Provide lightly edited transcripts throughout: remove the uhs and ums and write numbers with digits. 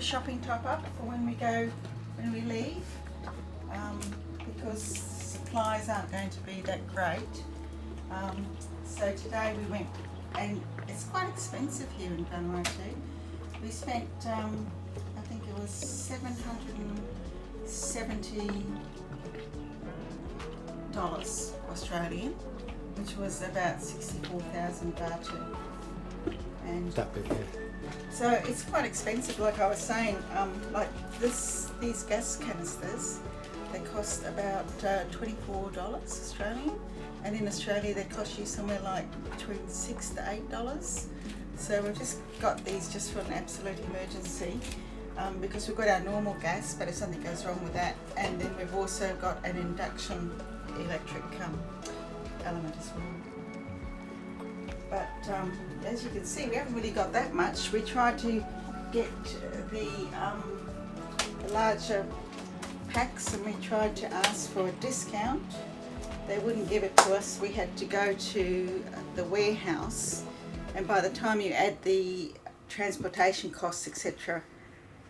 Shopping top up for when we leave, because supplies aren't going to be that great. So today we went, and it's quite expensive here in Vanuatu. We spent, I think it was $770 Australian, which was about 64,000 baht. And that bit, yeah. So it's quite expensive, like I was saying. Like these gas canisters, they cost about $24 Australian, and in Australia they cost you somewhere like between $6 to $8. So we've just got these just for an absolute emergency, because we've got our normal gas, but if something goes wrong with that, and then we've also got an induction electric element as well. But as you can see, we haven't really got that much. We tried to get the larger packs, and we tried to ask for a discount. They wouldn't give it to us. We had to go to the warehouse, and by the time you add the transportation costs, etc.,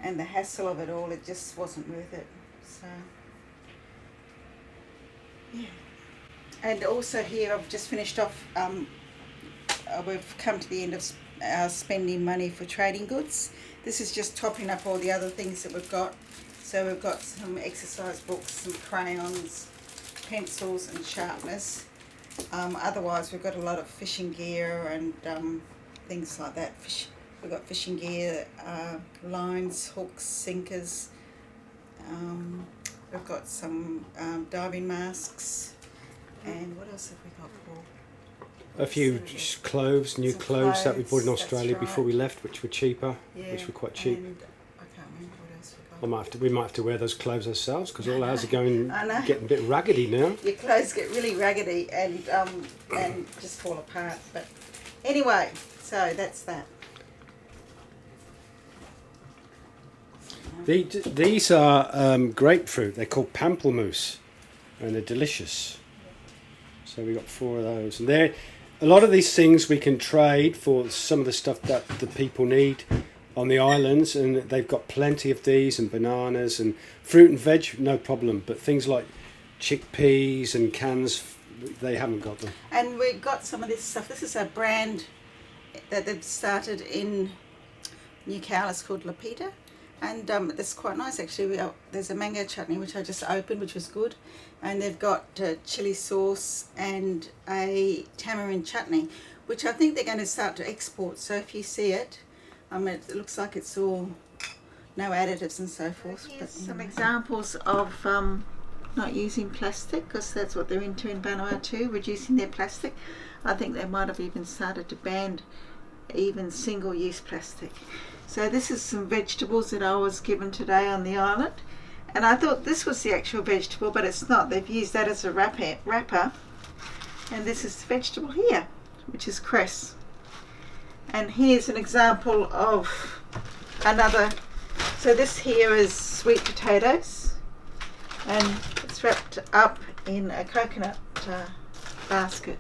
and the hassle of it all, it just wasn't worth it. So yeah. And also here I've just finished off, we've come to the end of our spending money for trading goods. This is just topping up all the other things that we've got. So we've got some exercise books, some crayons, pencils and sharpeners. Otherwise we've got a lot of fishing gear and things like that. We've got fishing gear, lines, hooks, sinkers. We've got some diving masks. And what else have we got, Paul? A few clothes, new clothes that we bought in Australia before we left, which were cheaper, which were quite cheap. And I can't remember what else we got. We might have to wear those clothes ourselves, because all ours are getting a bit raggedy now. Your clothes get really raggedy and just fall apart. But anyway, so that's that. These are grapefruit. They're called pamplemousse, and they're delicious. So we got 4 of those, and a lot of these things we can trade for some of the stuff that the people need on the islands, and they've got plenty of these, and bananas and fruit and veg, no problem. But things like chickpeas and cans, they haven't got them. And we got some of this stuff. This is a brand that they've started in New Cowell. It's called Lapita. And it's quite nice actually. There's a mango chutney which I just opened, which was good, and they've got chili sauce and a tamarind chutney, which I think they're going to start to export. So if you see it, it looks like it's all no additives and so forth. Here's some examples of not using plastic, because that's what they're into in Vanuatu, reducing their plastic. I think they might have even started to ban even single-use plastic. So this is some vegetables that I was given today on the island, and I thought this was the actual vegetable, but it's not. They've used that as a wrapper, and this is the vegetable here, which is cress. And here's an example of another. So this here is sweet potatoes, and it's wrapped up in a coconut basket.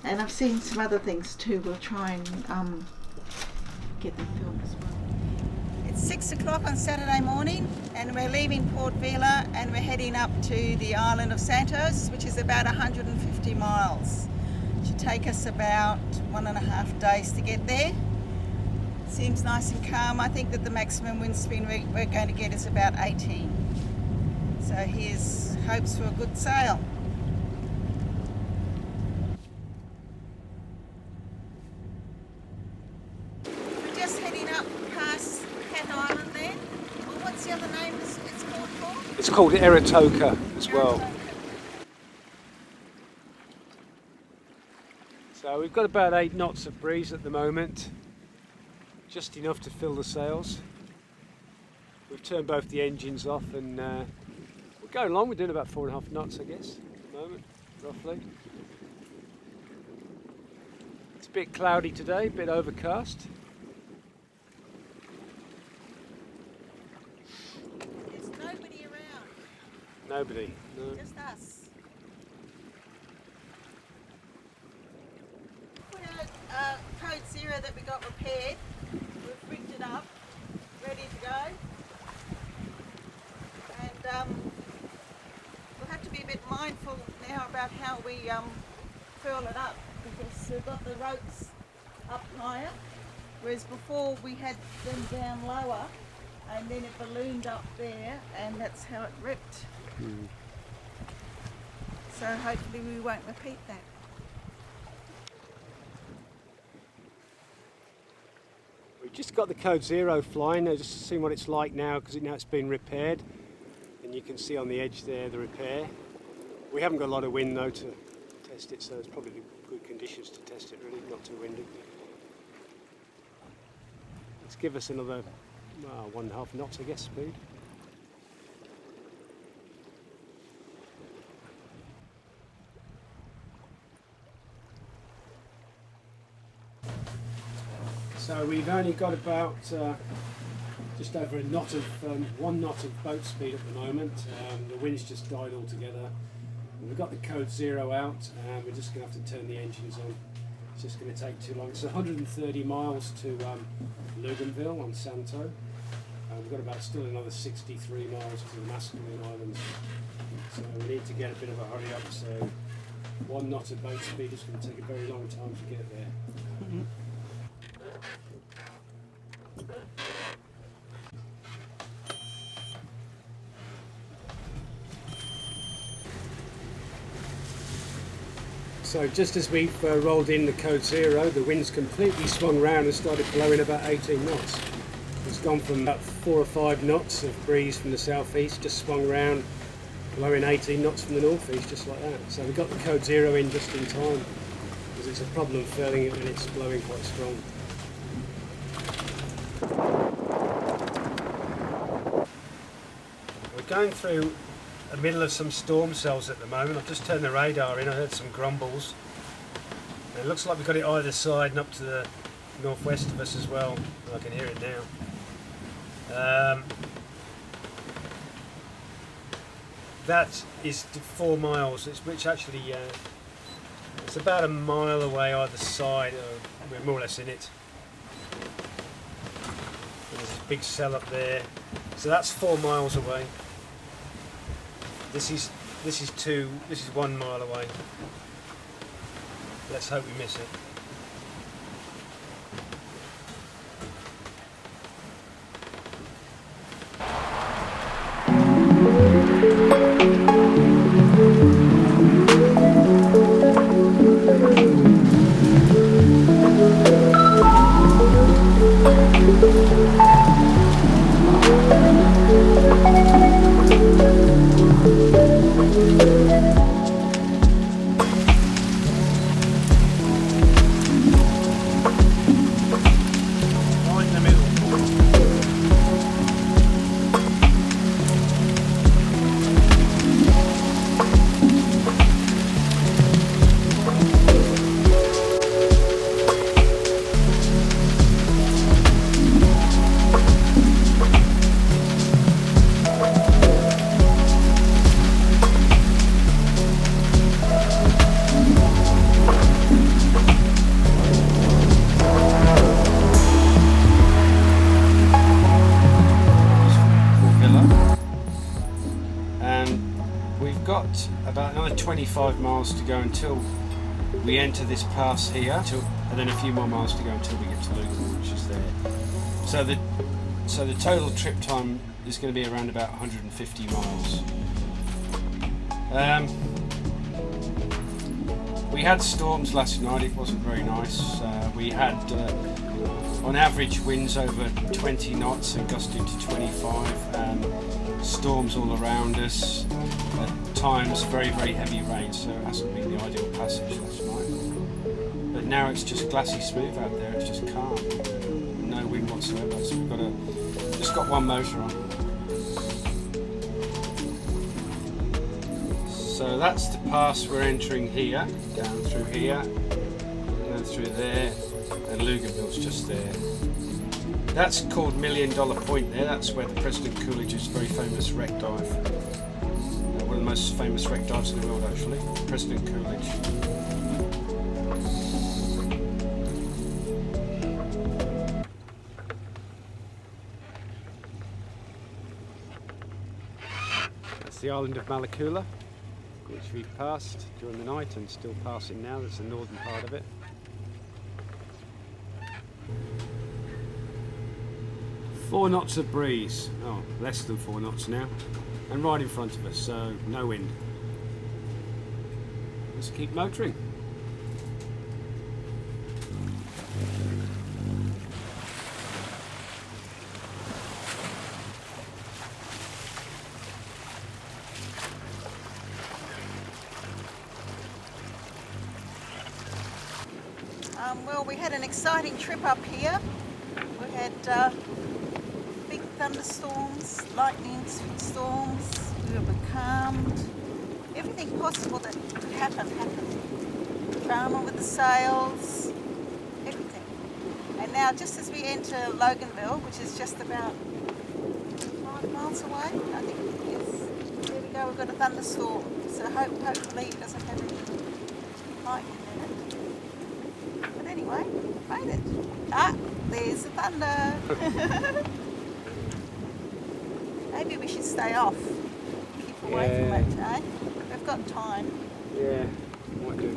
And I've seen some other things too. We'll try and get them filmed as well. It's 6 o'clock on Saturday morning, and we're leaving Port Vila and we're heading up to the island of Santos, which is about 150 miles. It should take us about 1.5 days to get there. Seems nice and calm. I think that the maximum wind speed we're going to get is about 18. So here's hopes for a good sail. It's called Eritoka as well. So we've got about 8 knots of breeze at the moment, just enough to fill the sails. We've turned both the engines off, and we're going along. We're doing about 4.5 knots, I guess, at the moment, roughly. It's a bit cloudy today, a bit overcast. Nobody. No. Just us. Put out code 0 that we got repaired. We've rigged it up, ready to go. And we'll have to be a bit mindful now about how we furl it up, because we've got the ropes up higher, whereas before we had them down lower and then it ballooned up there, and that's how it ripped. So hopefully we won't repeat that. We've just got the code 0 flying, just seeing what it's like now, because now it's been repaired, and you can see on the edge there the repair. We haven't got a lot of wind though to test it, so it's probably good conditions to test it, really, not too windy. Let's give us another 1.5 knots, I guess, speed. So we've only got about just over a knot of 1 knot of boat speed at the moment. The wind's just died altogether. We've got the code 0 out, and we're just going to have to turn the engines on. It's just going to take too long. It's 130 miles to Luganville on Santo. We've got about still another 63 miles to the Masculine Islands. So we need to get a bit of a hurry up. So 1 knot of boat speed is going to take a very long time to get there. So just as we've rolled in the code 0, the wind's completely swung round and started blowing about 18 knots. It's gone from about 4 or 5 knots of breeze from the southeast, just swung round, blowing 18 knots from the northeast, just like that. So we got the code 0 in just in time, because it's a problem furling it when it's blowing quite strong. We're going through the middle of some storm cells at the moment. I've just turned the radar in, I heard some grumbles. And it looks like we've got it either side and up to the northwest of us as well. I can hear it now. That is 4 miles, which actually it's about a mile away either side. We're more or less in it. There's a big cell up there, so that's 4 miles away. This is 1 mile away. Let's hope we miss it. About another 25 miles to go until we enter this pass here, and then a few more miles to go until we get to Luganville, which is there. So the total trip time is going to be around about 150 miles. We had storms last night. It wasn't very nice. We had on average winds over 20 knots and gusting to 25, and storms all around us. At times very, very heavy rain, so it hasn't been the ideal passage last night. But now it's just glassy smooth out there, it's just calm. No wind whatsoever, so we've just got one motor on. So that's the pass we're entering here, down through here, down through there, and Luganville's just there. That's called $1 Million Point there, that's where the President Coolidge's very famous wreck dive One of the most famous wreck dives in the world, actually. President Coolidge. That's the island of Malakula, which we've passed during the night and still passing now. That's the northern part of it. Four knots of breeze, oh, less than 4 knots now, and right in front of us, so no wind. Let's keep motoring. Well, we had an exciting trip up here. We had big thunderstorms, lightning storms, we were becalmed. Everything possible that could happen happened. Drama with the sails, everything. And now just as we enter Luganville, which is just about 5 miles away, I think it is, there we go, we've got a thunderstorm. So hopefully it doesn't have any lightning in it. But anyway, made it. Ah, there's the thunder. Maybe we should stay off. Keep away from it, eh? We've got time. Yeah, might do.